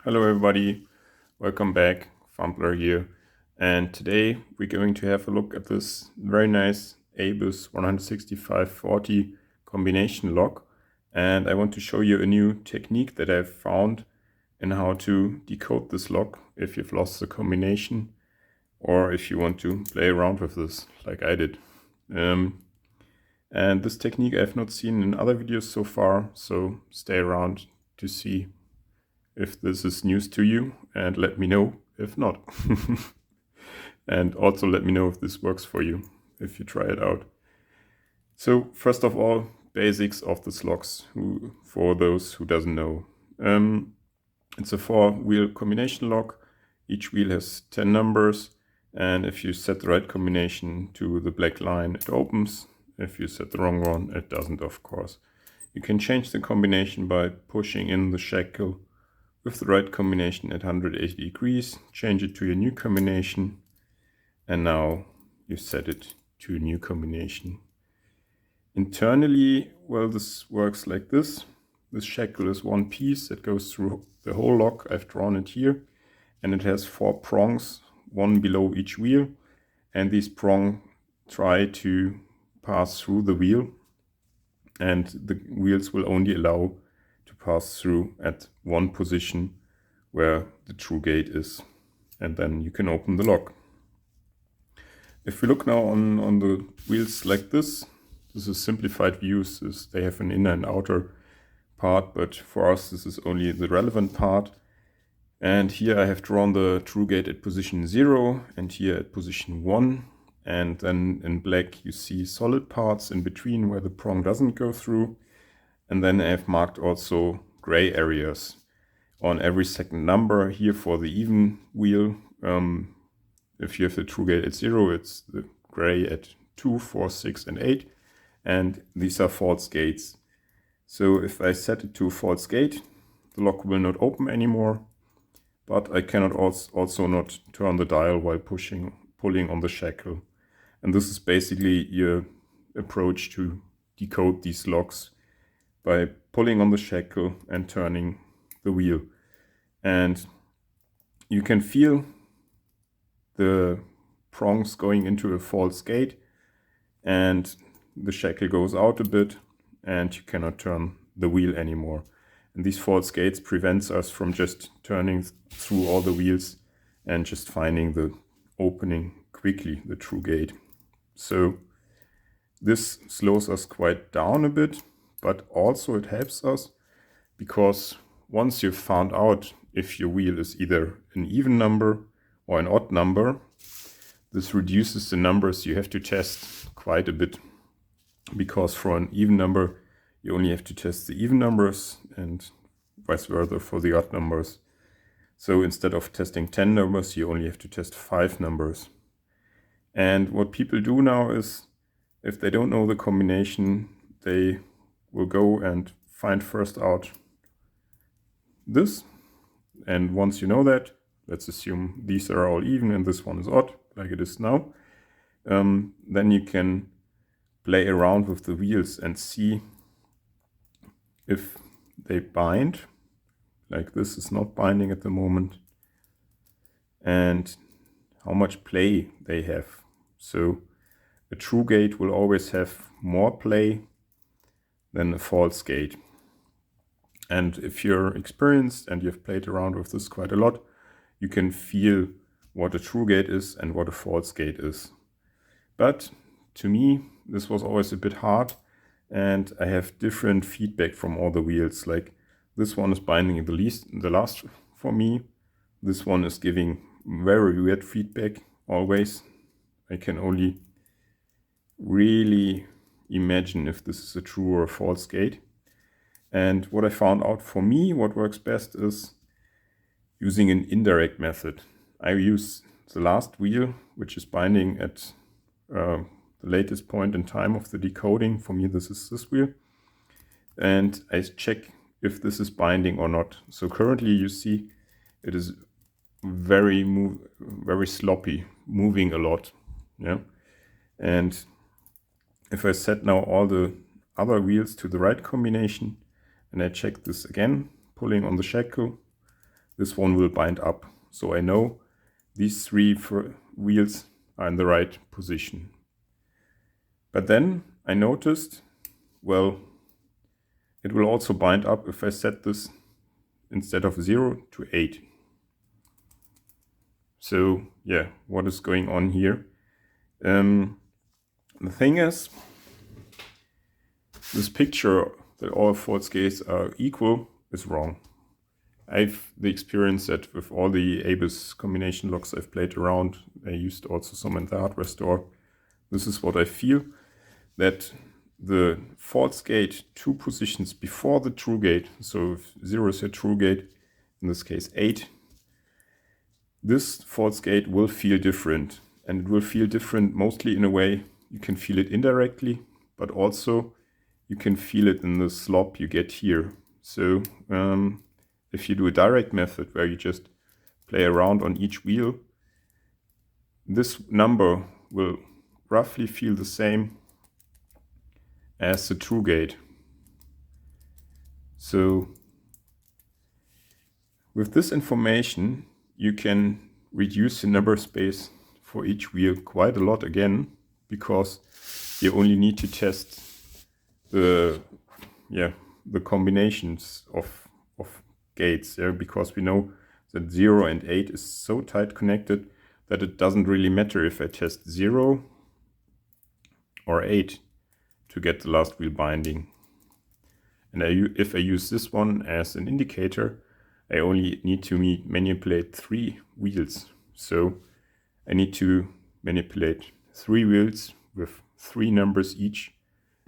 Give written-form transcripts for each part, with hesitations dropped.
Hello everybody, welcome back, Fumbler here. And today we're going to have a look at this very nice ABUS 16540 combination lock. And I want to show you a new technique that I've found in how to decode this lock if you've lost the combination or if you want to play around with this like I did. And this technique I've not seen in other videos so far, so stay around to see if this is news to you and let me know if not. And also let me know if this works for you, if you try it out. So first of all, basics of this locks for those who doesn't know. It's a 4-wheel combination lock. Each wheel has 10 numbers, and if you set the right combination to the black line, it opens. If you set the wrong one, it doesn't, of course. You can change the combination by pushing in the shackle with the right combination at 180 degrees, change it to your new combination, and now you set it to a new combination. Internally, well, this works like this. This shackle is one piece that goes through the whole lock. I've drawn it here, and it has 4 prongs, one below each wheel, and these prongs try to pass through the wheel, and the wheels will only allow to pass through at one position where the true gate is, and then you can open the lock. If we look now on the wheels like this is simplified views. They have an inner and outer part, but for us this is only the relevant part. And here I have drawn the true gate at position 0 and here at position 1. And then in black you see solid parts in between where the prong doesn't go through. And then I have marked also gray areas on every second number. Here for the even wheel, if you have the true gate at 0, it's the gray at 2, 4, 6, and 8. And these are false gates. So if I set it to a false gate, the lock will not open anymore. But I cannot also not turn the dial while pulling on the shackle. And this is basically your approach to decode these locks, by pulling on the shackle and turning the wheel. And you can feel the prongs going into a false gate, and the shackle goes out a bit and you cannot turn the wheel anymore. And these false gates prevents us from just turning through all the wheels and just finding the opening quickly, the true gate. So this slows us quite down a bit, but also it helps us because once you've found out if your wheel is either an even number or an odd number, this reduces the numbers you have to test quite a bit, because for an even number you only have to test the even numbers and vice versa for the odd numbers. So instead of testing 10 numbers, you only have to test 5 numbers. And what people do now is, if they don't know the combination, they will go and find first out this. And once you know that, let's assume these are all even and this one is odd, like it is now, then you can play around with the wheels and see if they bind. Like this is not binding at the moment, and how much play they have. So a true gate will always have more play than a false gate. And if you're experienced and you've played around with this quite a lot, you can feel what a true gate is and what a false gate is. But to me, this was always a bit hard, and I have different feedback from all the wheels. Like this one is binding the last for me. This one is giving very weird feedback always. I can only really imagine if this is a true or a false gate. And what I found out for me, what works best is using an indirect method. I use the last wheel, which is binding at the latest point in time of the decoding. For me, this is this wheel. And I check if this is binding or not. So currently you see it is very sloppy, moving a lot. Yeah. And if I set now all the other wheels to the right combination and I check this again, pulling on the shackle, this one will bind up. So I know these three wheels are in the right position. But then I noticed, well, it will also bind up if I set this instead of 0 to 8. So yeah, what is going on here? The thing is, this picture that all fault gates are equal is wrong. I've the experience that with all the ABUS combination locks I've played around, I used also some in the hardware store. This is what I feel, that the false gate 2 positions before the true gate, so if 0 is your true gate, in this case 8, this false gate will feel different. And it will feel different mostly in a way you can feel it indirectly, but also you can feel it in the slop you get here. So if you do a direct method where you just play around on each wheel, this number will roughly feel the same as the true gate. So with this information, you can reduce the number space for each wheel quite a lot again, because you only need to test the combinations of gates, because we know that 0 and 8 is so tight connected that it doesn't really matter if I test 0 or 8 to get the last wheel binding. And if I use this one as an indicator, I only need to manipulate 3 wheels. So I need to manipulate 3 wheels with 3 numbers each,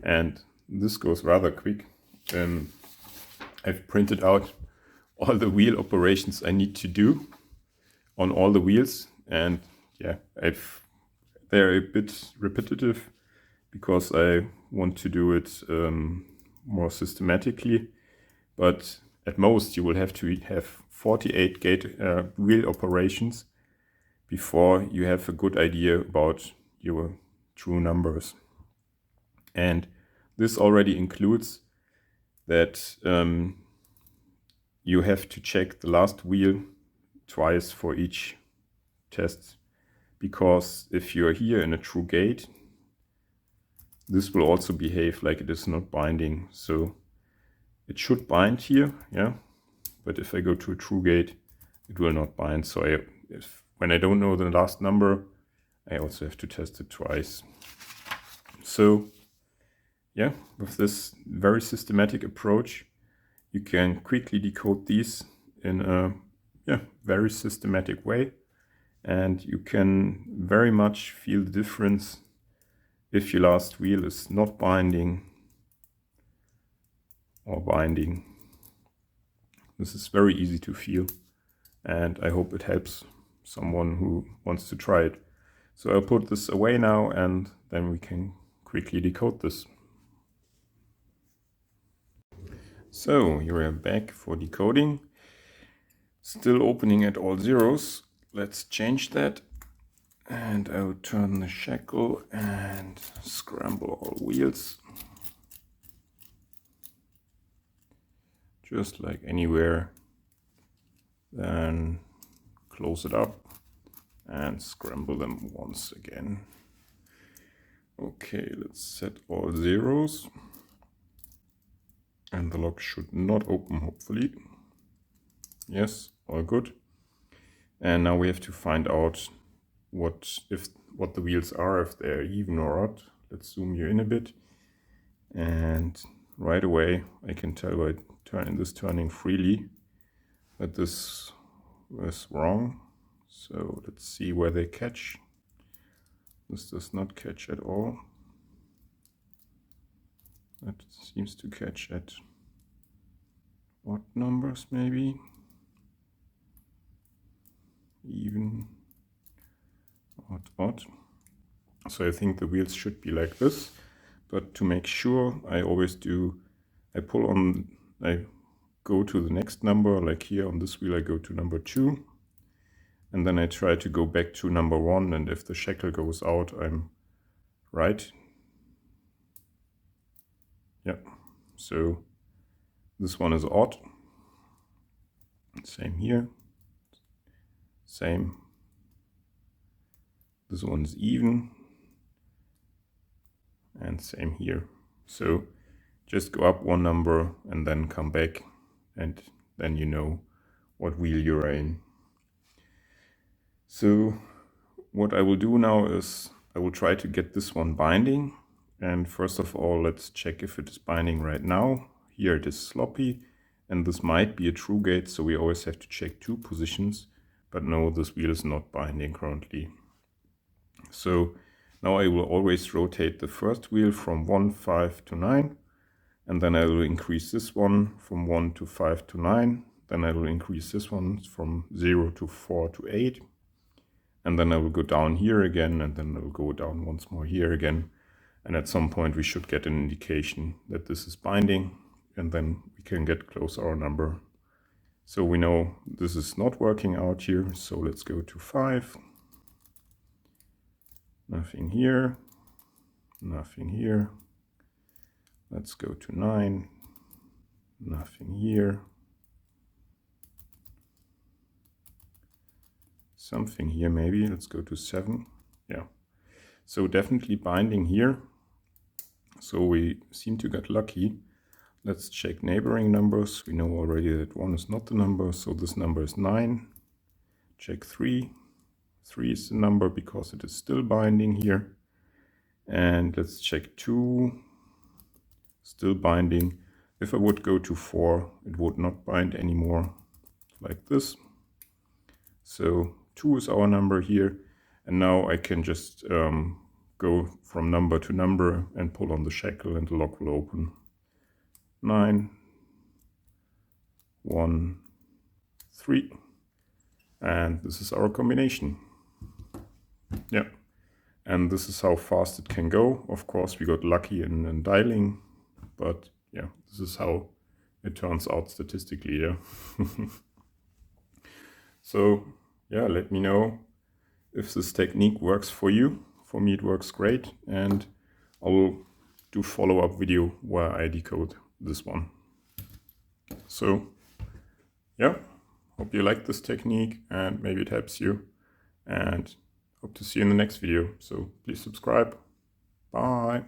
and this goes rather quick. I've printed out all the wheel operations I need to do on all the wheels, and yeah, they're a bit repetitive because I want to do it more systematically, but at most you will have to have 48 gate wheel operations before you have a good idea about your true numbers. And this already includes that you have to check the last wheel twice for each test, because if you're here in a true gate, this will also behave like it is not binding. So it should bind here, yeah, but if I go to a true gate, it will not bind. So when I don't know the last number, I also have to test it twice. So yeah, with this very systematic approach, you can quickly decode these in a very systematic way, and you can very much feel the difference if your last wheel is not binding or binding. This is very easy to feel, and I hope it helps someone who wants to try it. So I'll put this away now, and then we can quickly decode this. So here we are back for decoding. Still opening at all zeros. Let's change that. And I'll turn the shackle and scramble all wheels. Just like anywhere. Then close it up and scramble them once again. Okay, let's set all zeros. And the lock should not open, hopefully. Yes, all good. And now we have to find out what the wheels are, if they're even or odd. Let's zoom you in a bit. And right away, I can tell by turning freely that this was wrong. So let's see where they catch. This does not catch at all. That seems to catch at odd numbers, maybe. Even, odd. So I think the wheels should be like this. But to make sure, I always do, I go to the next number, like here on this wheel I go to number 2. And then I try to go back to number 1, and if the shackle goes out, I'm right. Yeah, so this one is odd. Same here. Same. This one's even. And same here. So just go up one number and then come back, and then you know what wheel you're in. So what I will do now is I will try to get this one binding. And first of all, let's check if it is binding right now. Here it is sloppy, and this might be a true gate, so we always have to check 2 positions. But no, this wheel is not binding currently. So now I will always rotate the first wheel from 1, 5 to 9. And then I will increase this one from 1 to 5 to 9. Then I will increase this one from 0 to 4 to 8. And then I will go down here again, and then I will go down once more here again. And at some point we should get an indication that this is binding, and then we can get close our number. So we know this is not working out here, so let's go to 5. Nothing here, nothing here. Let's go to 9, nothing here. Something here maybe, let's go to 7. Yeah, so definitely binding here. So we seem to get lucky. Let's check neighboring numbers. We know already that 1 is not the number, so this number is 9. Check 3. 3 is the number because it is still binding here. And let's check 2. Still binding. If I would go to 4, it would not bind anymore, like this. So 2 is our number here. And now I can just go from number to number and pull on the shackle, and the lock will open. 9, 1, 3. And this is our combination. Yeah. And this is how fast it can go. Of course, we got lucky in dialing. But yeah, this is how it turns out statistically, yeah. So yeah, let me know if this technique works for you. For me, it works great, and I will do follow-up video where I decode this one. So yeah, hope you like this technique and maybe it helps you, and hope to see you in the next video. So please subscribe. Bye.